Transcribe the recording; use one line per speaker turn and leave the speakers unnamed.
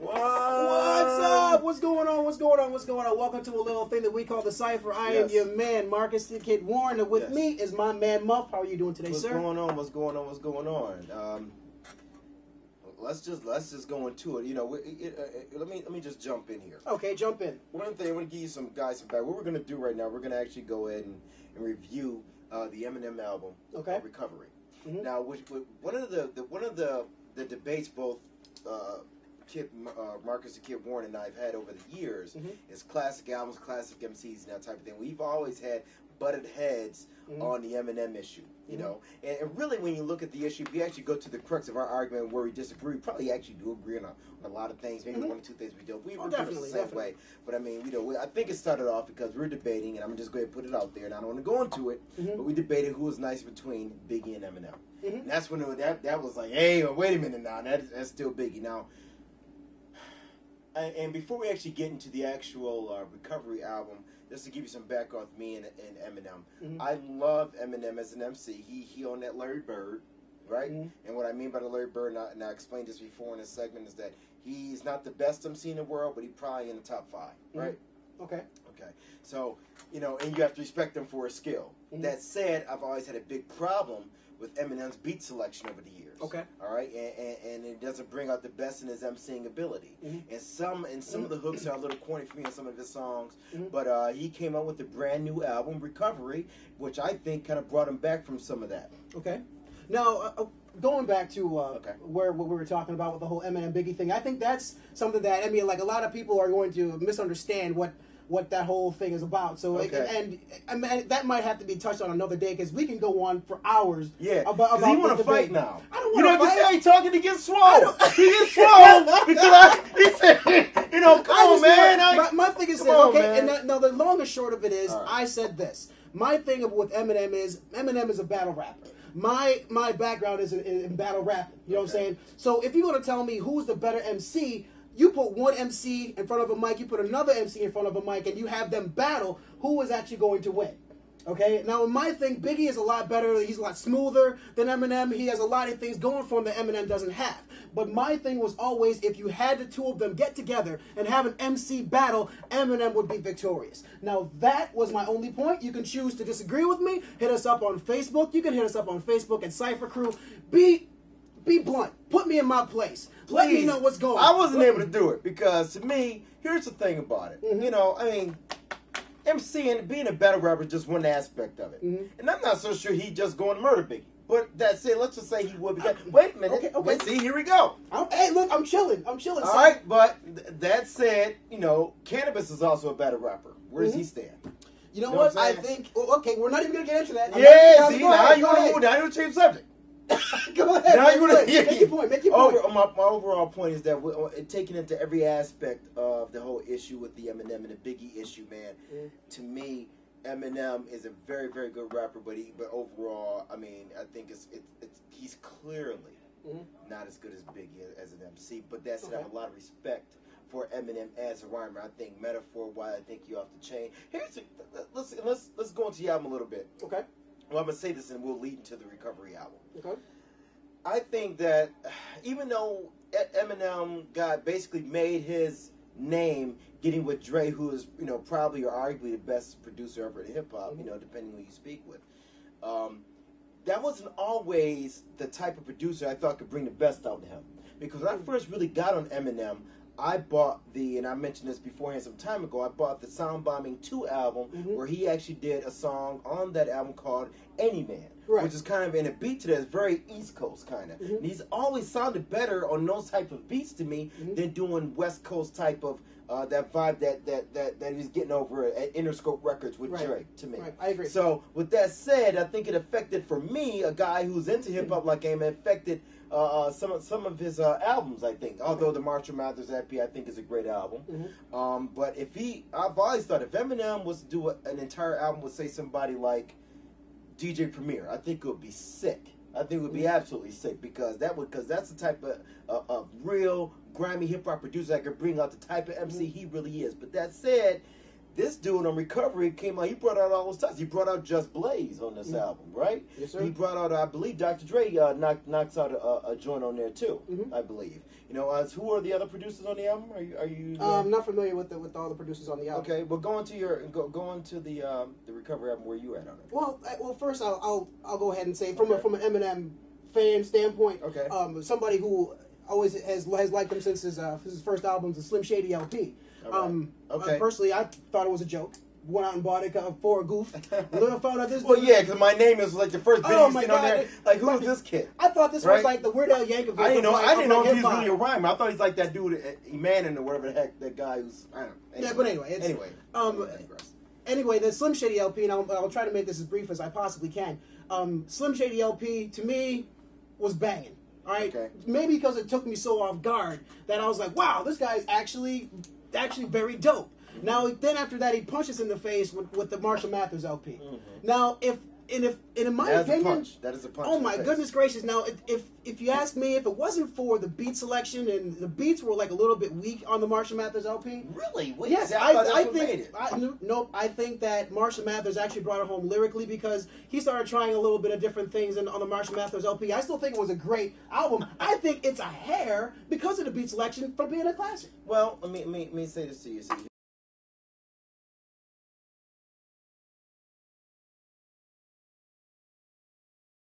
What's up? What's going on? What's going on? What's going on? Welcome to a little thing that we call the Cipher. I am your man, Marcus the Kid Warren, and with me is my man Muff. How are you doing today, sir?
What's going on? What's going on? What's going on? Let's just go into it. You know, let me just jump in here.
Okay, jump in.
One thing I want to give you some guys some back. What we're gonna do right now, we're gonna actually go ahead and review the Eminem album, Recovery.
Mm-hmm.
Now, one of the debates both Marcus the Kid Warren and I have had over the years is classic albums, classic MCs, and that type of thing. We've always had butted heads on the Eminem issue, you know. And really, when you look at the issue, if you actually go to the crux of our argument where we disagree, we probably actually do agree on a lot of things. Maybe one or two things we don't. We're
definitely
the same way. But I mean, you know, I think it started off because we were debating, and I'm just going to put it out there, and I don't want to go into it, but we debated who was nice between Biggie and Eminem. And that's when that was like, hey, wait a minute now, that's still Biggie. Now, and before we actually get into the actual Recovery album, just to give you some background with me and Eminem, I love Eminem as an MC. He owned that Larry Bird, right? And what I mean by the Larry Bird, and I explained this before in this segment, is that he's not the best MC in the world, but he's probably in the top 5, right?
Okay.
So, you know, and you have to respect him for his skill. That said, I've always had a big problem with Eminem's beat selection over the years.
Okay.
All right, and it doesn't bring out the best in his emceeing ability. And some of the hooks are a little corny for me in some of his songs. But he came out with a brand new album, Recovery, which I think kind of brought him back from some of that. Okay.
Now, going back to what we were talking about with the whole Eminem Biggie thing, I think that's something that, I mean, like, a lot of people are going to misunderstand what that whole thing is about. So, and I mean, that might have to be touched on another day because we can go on for hours.
Yeah,
about
he want to fight now.
I don't want to fight.
You know, he's talking to get swole. He gets swole because he said, you know, come on, man.
My thing is this, okay, and now the long and short of it is, I said this. My thing with Eminem is a battle rapper. My background is in battle rap. You know what I'm saying? So if you're going to tell me who's the better MC, you put one MC in front of a mic, you put another MC in front of a mic, and you have them battle, who is actually going to win? Okay? Now, my thing, Biggie is a lot better. He's a lot smoother than Eminem. He has a lot of things going for him that Eminem doesn't have. But my thing was always, if you had the two of them get together and have an MC battle, Eminem would be victorious. Now, that was my only point. You can choose to disagree with me. Hit us up on Facebook. You can hit us up on Facebook at Cipher Crew. Be blunt. Put me in my place.
Please.
Let me know what's going on.
I wasn't able to do it because, to me, here's the thing about it. You know, I mean, MCing, being a battle rapper is just one aspect of it. And I'm not so sure he'd just go and murder Biggie. But that's it. Let's just say he would. Because, wait a minute. Okay. See, here we go.
Hey, look, I'm chilling. All
right, but that said, you know, Cannabis is also a battle rapper. Where does he stand?
You know what? I think, okay, we're not even going to get into that.
Yeah, see, now you want to change subject.
Go ahead.
Now
make your point. Make your point.
My overall point is that taking into every aspect of the whole issue with the Eminem and the Biggie issue, man. To me, Eminem is a very, very good rapper, but overall, I mean, I think he's clearly not as good as Biggie as an MC. But that said, I have a lot of respect for Eminem as a rhymer. I think metaphor-wise, I think you off the chain. Let's go into the album a little bit.
Okay.
Well, I'm going to say this and we'll lead into the Recovery album.
Okay.
I think that even though Eminem basically made his name getting with Dre, who is, you know, probably or arguably the best producer ever in hip-hop, you know, depending on who you speak with, that wasn't always the type of producer I thought could bring the best out of him. Because when I first really got on Eminem, I bought and I mentioned this beforehand some time ago, I bought the Sound Bombing 2 album where he actually did a song on that album called Any Man, which is kind of in a beat to that. It's very East Coast kind of. And he's always sounded better on those type of beats to me than doing West Coast type of that vibe that he's getting over at Interscope Records with Dre, to me.
Right, I agree.
So with that said, I think it affected, for me, a guy who's into hip-hop like him, it affected some of his albums, I think. Although the Marshall Mathers EP, I think, is a great album. But I've always thought if Eminem was to do an entire album with, say, somebody like DJ Premier, I think it would be sick. I think it would be absolutely sick because that's the type of real grimy hip hop producer that could bring out the type of MC he really is. But that said, this dude on Recovery came out. He brought out all those titles. He brought out Just Blaze on this album, right?
Yes, sir.
He brought out, I believe, Dr. Dre knocks out a joint on there too. I believe. You know, who are the other producers on the album? Are you?
I'm not familiar with all the producers on the album.
Okay, well, go into the Recovery album. Where you at on it?
Well, first I'll go ahead and say from an Eminem fan standpoint.
Okay.
Somebody who always has liked him since his first album, the Slim Shady LP.
Right. Okay.
Personally, I thought it was a joke. Went out and bought it for a goof. Little found out this.
Well, yeah, because my name is like the first video you seen on there. Like, who is this kid?
I thought this was like the Weird Al Yankovic.
I didn't know if he's really a rhymer. I thought he's like that dude, Eminem or whatever the heck that guy who's. I don't know. Anyway.
Yeah, but anyway, the Slim Shady LP, and I'll try to make this as brief as I possibly can. Slim Shady LP to me was banging. All right, maybe because it took me so off guard that I was like, wow, this guy's actually very dope. Now, then after that, he punches in the face with the Marshall Mathers LP. Now, in my opinion,
that is a punch.
Oh my goodness gracious! Now, if you ask me, if it wasn't for the beat selection and the beats were like a little bit weak on the Marshall Mathers LP,
really? Wait,
yes, I think that Marshall Mathers actually brought it home lyrically because he started trying a little bit of different things on the Marshall Mathers LP. I still think it was a great album. I think it's a hair because of the beat selection from being a classic.
Well, let me say this to you. See,